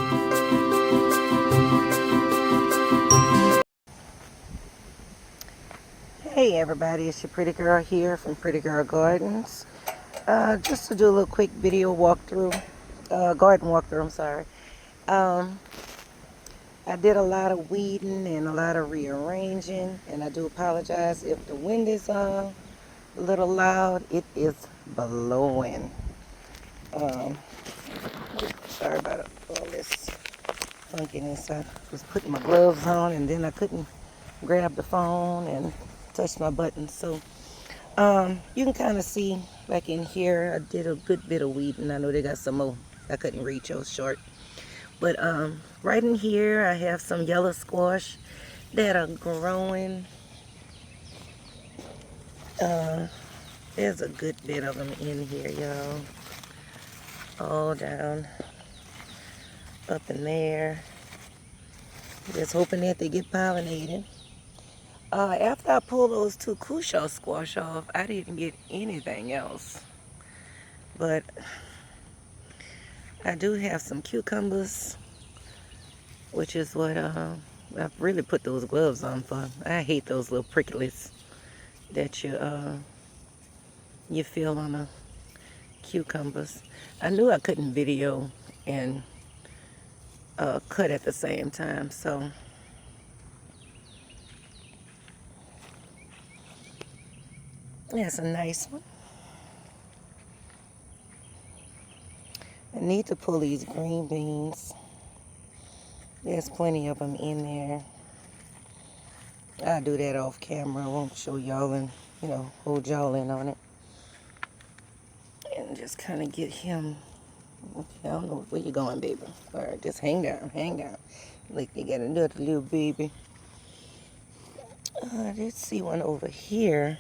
Hey everybody, it's your pretty girl here from Pretty Girl Gardens. Just to do a little quick video walkthrough, garden walkthrough, I'm sorry. I did a lot of weeding and a lot of rearranging, and I do apologize if the wind is a little loud. It is blowing. Um, Sorry about all this funkiness. I was putting my gloves on and then I couldn't grab the phone and touch my buttons. So you can kind of see, like in here, I did a good bit of weeding. I know they got some more I couldn't reach, I was short. But right in here, I have some yellow squash that are growing. There's a good bit of them in here, y'all. All down up in there. Just hoping that they get pollinated. After I pulled those two Cushaw squash off, I didn't get anything else. But I do have some cucumbers, which is what I've really put those gloves on for. I hate those little pricklies that you feel on the cucumbers. I knew I couldn't video and cut at the same time, so that's a nice one. I need to pull these green beans. There's plenty of them in there. I'll do that off camera. I won't show y'all and, hold y'all in on it. And just kind of get him. Okay, I don't know where you going, baby. All right, just hang down, hang down. Like you got another little baby. Let's see one over here.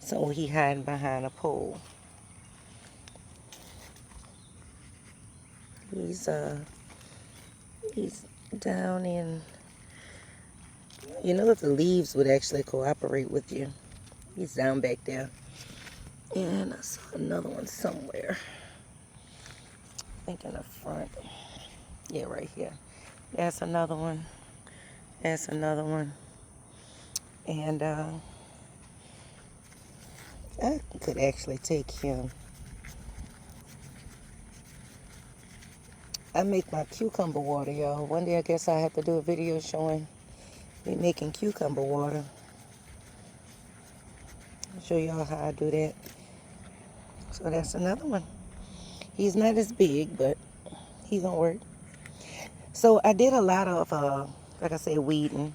So he hiding behind a pole. He's down in, if the leaves would actually cooperate with you. He's down back there. And I saw another one somewhere. I think in the front. Yeah, right here. That's another one. That's another one. And I could actually take him. I make my cucumber water, y'all. One day I guess I have to do a video showing me making cucumber water. I'll show y'all how I do that. So that's another one. He's not as big, but he's gonna work. So I did a lot of, like I said, weeding.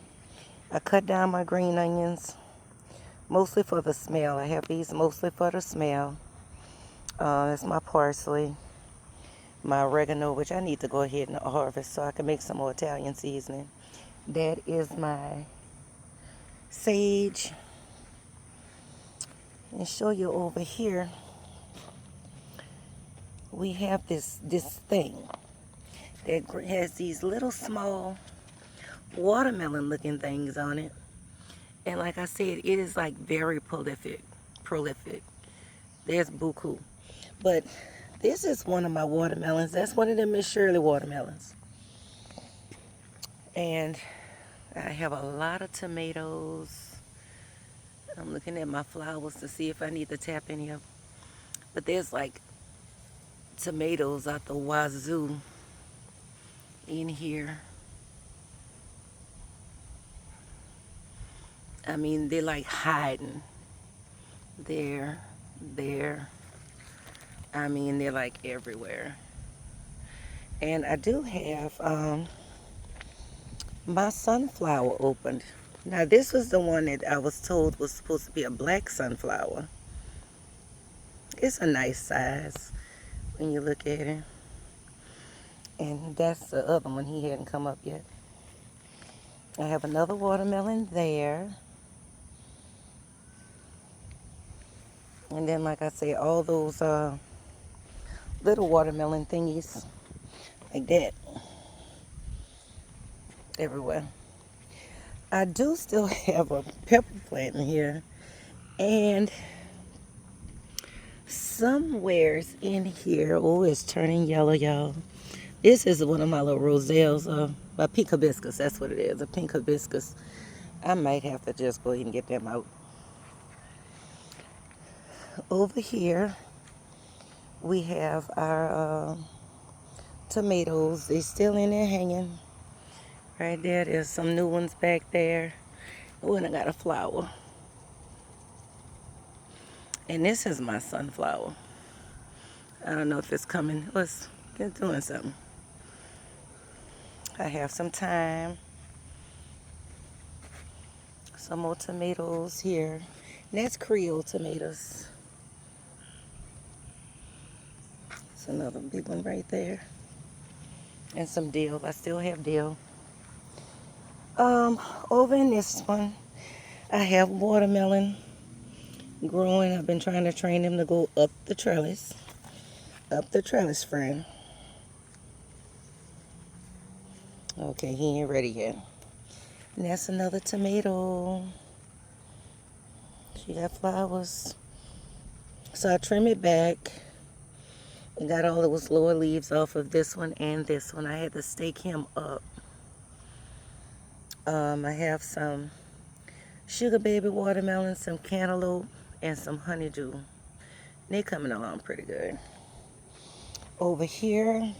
I cut down my green onions, mostly for the smell. I have these mostly for the smell. That's my parsley, my oregano, which I need to go ahead and harvest so I can make some more Italian seasoning. That is my sage. And show you over here, we have this thing that has these little small watermelon looking things on it. And like I said, it is like very prolific. There's buku. But this is one of my watermelons. That's one of them Miss Shirley watermelons. And I have a lot of tomatoes. I'm looking at my flowers to see if I need to tap any of them. But there's like tomatoes out the wazoo in here. I mean, they're like hiding. There. I mean, they're like everywhere. And I do have my sunflower opened. Now, this was the one that I was told was supposed to be a black sunflower. It's a nice size when you look at it. And that's the other one. He hadn't come up yet. I have another watermelon there. And then, like I said, all those little watermelon thingies like that everywhere. I do still have a pepper plant in here, and somewheres in here, oh, it's turning yellow, y'all. This is one of my little roselles, my pink hibiscus. That's what it is, a pink hibiscus. I might have to just go ahead and get them out. Over here, we have our tomatoes. They still in there hanging. Right there, there's some new ones back there. Oh, and I got a flower. And this is my sunflower. I don't know if it's coming. Let's get doing something. I have some thyme. Some more tomatoes here. And that's Creole tomatoes. It's another big one right there. And some dill. I still have dill. Over in this one, I have watermelon growing. I've been trying to train him to go up the trellis. Up the trellis, friend. Okay, he ain't ready yet. And that's another tomato. She got flowers. So I trim it back. I got all those lower leaves off of this one and this one. I had to stake him up. I have some sugar baby watermelon, some cantaloupe, and some honeydew. They're coming along pretty good. Over here,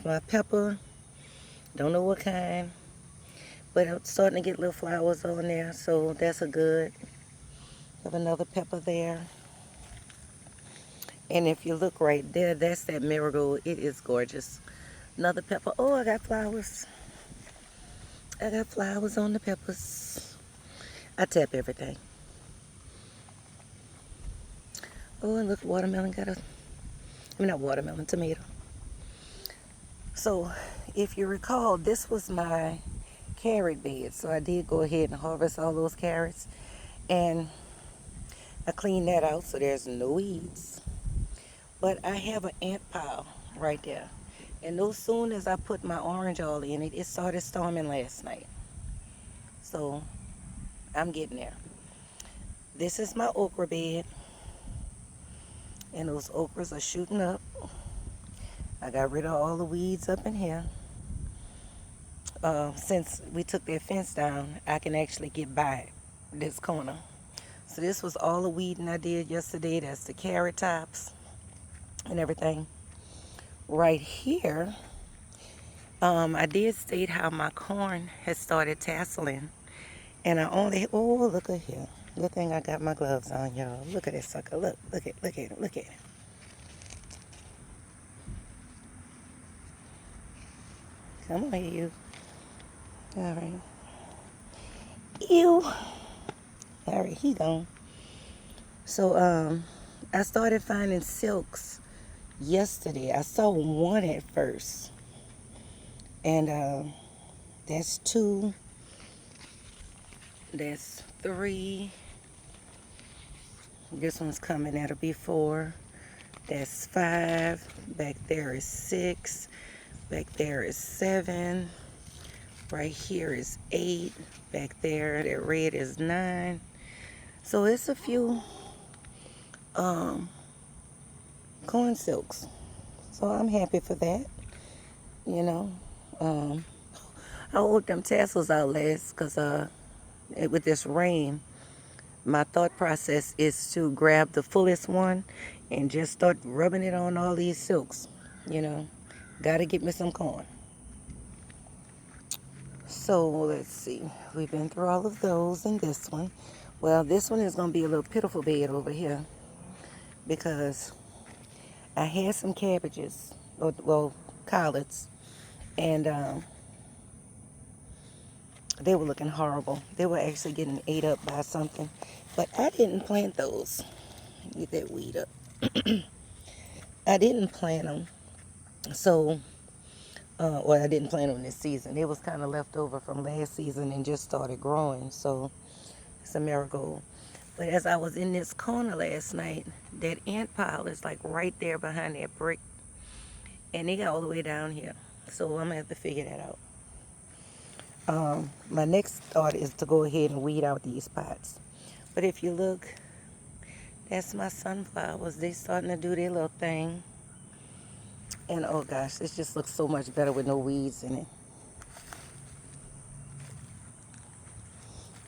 my pepper. Don't know what kind, but I'm starting to get little flowers on there, so that's a good. Have another pepper there. And if you look right there, that's that marigold. It is gorgeous. Another pepper. Oh, I got flowers. I got flowers on the peppers. I tap everything. Oh, and look, watermelon got not watermelon, tomato. So, if you recall, this was my carrot bed. So I did go ahead and harvest all those carrots. And I cleaned that out so there's no weeds. But I have an ant pile right there. And as soon as I put my orange all in it, it started storming last night. So I'm getting there. This is my okra bed. And those okras are shooting up. I got rid of all the weeds up in here. Since we took that fence down, I can actually get by this corner. So this was all the weeding I did yesterday. That's the carrot tops and everything. Right here, I did state how my corn has started tasseling. And I only, oh, look at here. Good thing I got my gloves on, y'all. Look at this sucker. Look at it, look at it. Come on here, you. All right. Ew. All right, he gone. So, I started finding silks yesterday. I saw one at first. And, that's 2. That's 3. This one's coming. That'll be 4. That's 5. Back there is 6. Back there is 7. Right here is 8. Back there, that red is 9. So it's a few corn silks. So I'm happy for that. You know. I hold them tassels out last because with this rain, my thought process is to grab the fullest one and just start rubbing it on all these silks. You know, gotta get me some corn. So let's see. We've been through all of those and this one. Well, this one is going to be a little pitiful bed over here because I had some cabbages, well, collards, and they were looking horrible. They were actually getting ate up by something, but I didn't plant those. Get that weed up. I didn't plant them, so well, I didn't plant them this season. It was kind of left over from last season and just started growing. So it's a marigold. But as I was in this corner last night, that ant pile is like right there behind that brick, and they got all the way down here. So I'm gonna have to figure that out. My next thought is to go ahead and weed out these pots. But if you look, that's my sunflowers. They starting to do their little thing. And oh gosh, this just looks so much better with no weeds in it.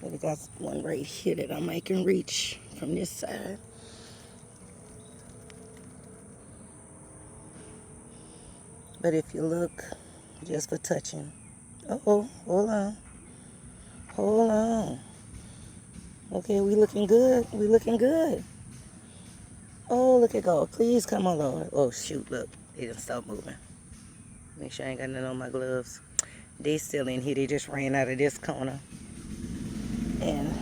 Maybe got one right here that I might can reach from this side. But if you look, just for touching. Uh-oh, hold on. Hold on. Okay, we looking good. We looking good. Oh, look at God. Please come on, Lord. Oh, shoot, look. They didn't stop moving. Make sure I ain't got nothing on my gloves. They still in here. They just ran out of this corner. And,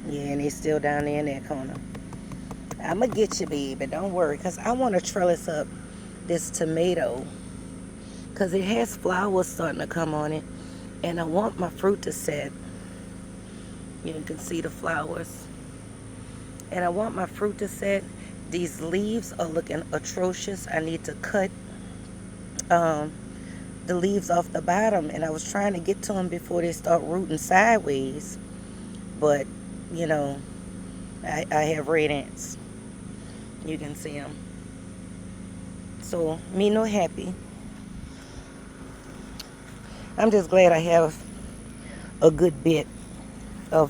yeah, and they still down there in that corner. I'm going to get you, baby. Don't worry, because I want to trellis up this tomato because it has flowers starting to come on it. And I want my fruit to set. You can see the flowers. And I want my fruit to set. These leaves are looking atrocious. I need to cut the leaves off the bottom, and I was trying to get to them before they start rooting sideways, but you know, I have red ants. You can see them. So me no happy. I'm just glad I have a good bit of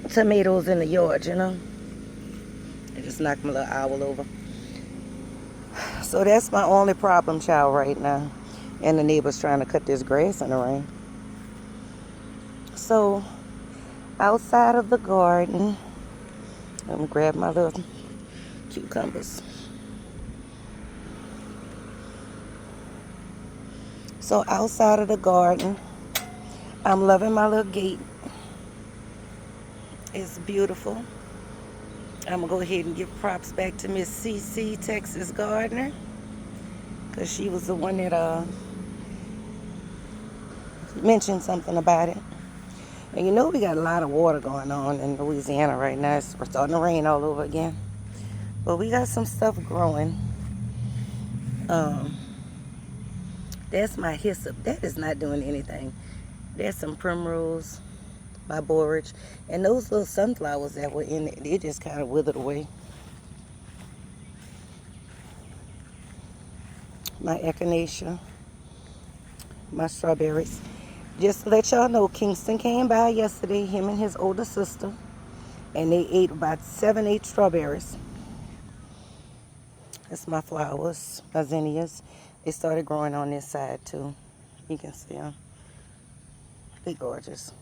tomatoes in the yard, you know. I just knocked my little owl over. So that's my only problem child right now. And the neighbor's trying to cut this grass in the rain. So outside of the garden, I'm gonna grab my little cucumbers. So outside of the garden, I'm loving my little gate. It's beautiful. I'm gonna go ahead and give props back to Miss CC, Texas Gardener, because she was the one that mentioned something about it. And you know we got a lot of water going on in Louisiana right now. It's starting to rain all over again. But we got some stuff growing. That's my hyssop. That is not doing anything. There's some primrose, my borage, and those little sunflowers that were in it, they just kind of withered away. My echinacea, my strawberries. Just to let y'all know, Kingston came by yesterday, him and his older sister, and they ate about 7-8 strawberries. That's my flowers, my zinnias. They started growing on this side too. You can see them. They're gorgeous.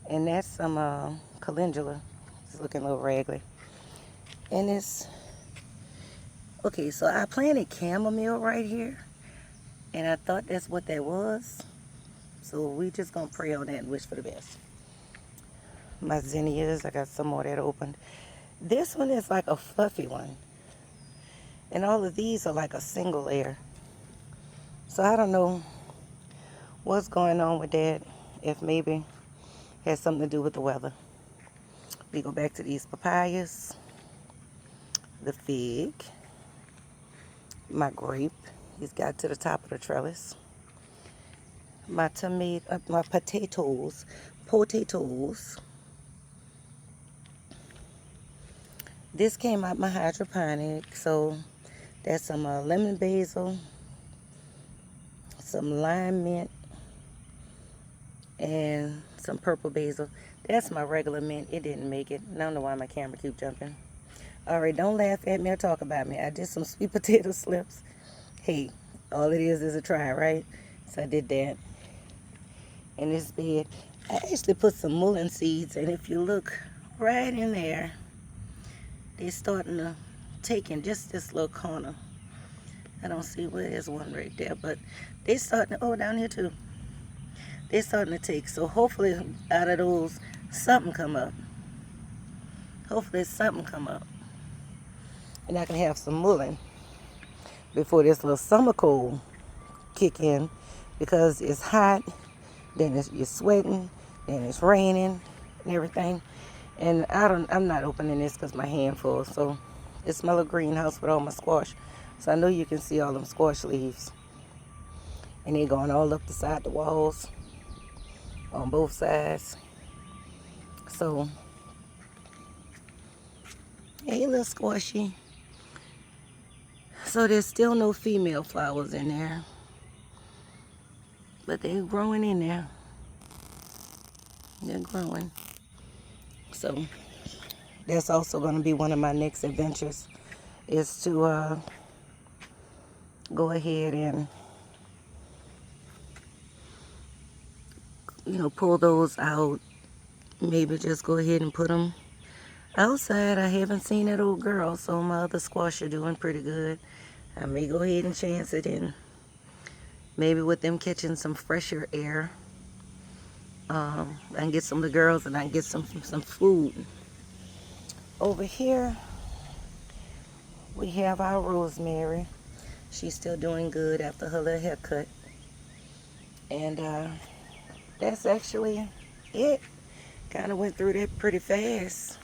And that's some calendula. It's looking a little raggedy. And it's, okay, so I planted chamomile right here. And I thought that's what that was. So we just gonna pray on that and wish for the best. My zinnias, I got some more that opened. This one is like a fluffy one. And all of these are like a single layer. So I don't know what's going on with that. If maybe it has something to do with the weather. We go back to these papayas. The fig. My grape. He's got to the top of the trellis. My tomato, my potatoes. This came out my hydroponic, so that's some lemon basil, some lime mint, and some purple basil. That's my regular mint. It didn't make it. I don't know why my camera keep jumping. All right, don't laugh at me or talk about me. I did some sweet potato slips. Hey, all it is a try, right? So I did that. In this bed, I actually put some mullein seeds, and if you look right in there, they're starting to take in just this little corner. I don't see where there's one right there, but they're starting to, oh, down here too. They're starting to take, so hopefully out of those, something come up. Hopefully something come up. And I can have some mullein before this little summer cold kick in, because it's hot, then you're sweating, then it's raining and everything. And I'm not opening this because my hand full. So it's my little greenhouse with all my squash. So I know you can see all them squash leaves. And they're going all up the side the walls on both sides. So Hey, little squashy. So there's still no female flowers in there, but they're growing in there. They're growing. So that's also going to be one of my next adventures, is to go ahead and, pull those out. Maybe just go ahead and put them outside. I haven't seen that old girl, so my other squash are doing pretty good. I may go ahead and chance it, and maybe with them catching some fresher air, I can get some of the girls and I can get some food. Over here, we have our Rosemary. She's still doing good after her little haircut. And that's actually it. Kind of went through that pretty fast.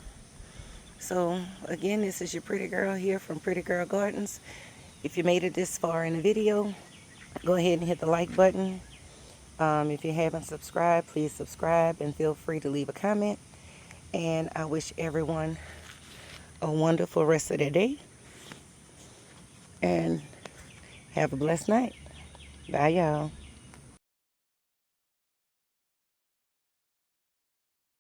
So again, this is your pretty girl here from Pretty Girl Gardens. If you made it this far in the video, go ahead and hit the like button. If you haven't subscribed, please subscribe and feel free to leave a comment. And I wish everyone a wonderful rest of the day. And have a blessed night. Bye, y'all.